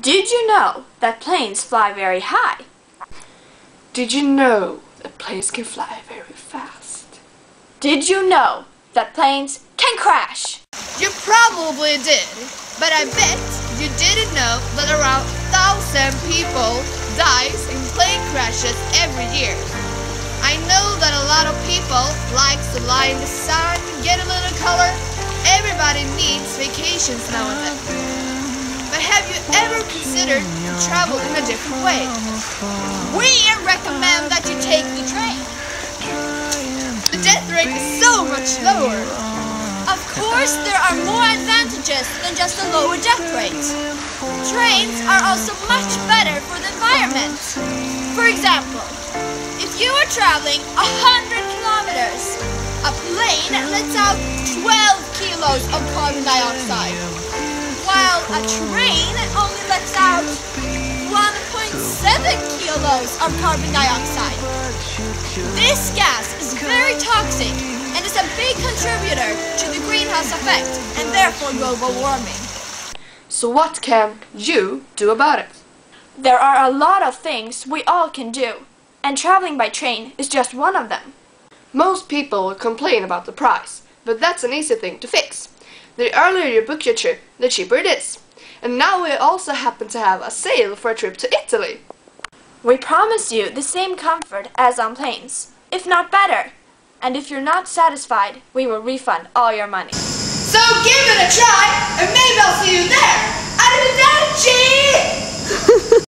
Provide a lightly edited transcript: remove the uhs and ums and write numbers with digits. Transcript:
Did you know that planes fly very high? Did you know that planes can fly very fast? Did you know that planes can crash? You probably did, but I bet you didn't know that around 1,000 people dies in plane crashes every year. I know that a lot of people likes to lie in the sun, get a little color. Everybody needs vacations now and then. But have you ever considered to travel in a different way? We recommend that you take the train. The death rate is so much lower. Of course, there are more advantages than just a lower death rate. Trains are also much better for the environment. For example, if you are traveling 100 kilometers, a plane lets out 12 kilos of carbon dioxide, while a train only lets out 1.7 kilos of carbon dioxide. This gas is very toxic and is a big contributor to the greenhouse effect and therefore global warming. So what can you do about it? There are a lot of things we all can do, and traveling by train is just one of them. Most people will complain about the price, but that's an easy thing to fix. The earlier you book your trip, the cheaper it is. And now we also happen to have a sale for a trip to Italy. We promise you the same comfort as on planes, if not better. And if you're not satisfied, we will refund all your money. So give it a try, and maybe I'll see you there. Arrivederci!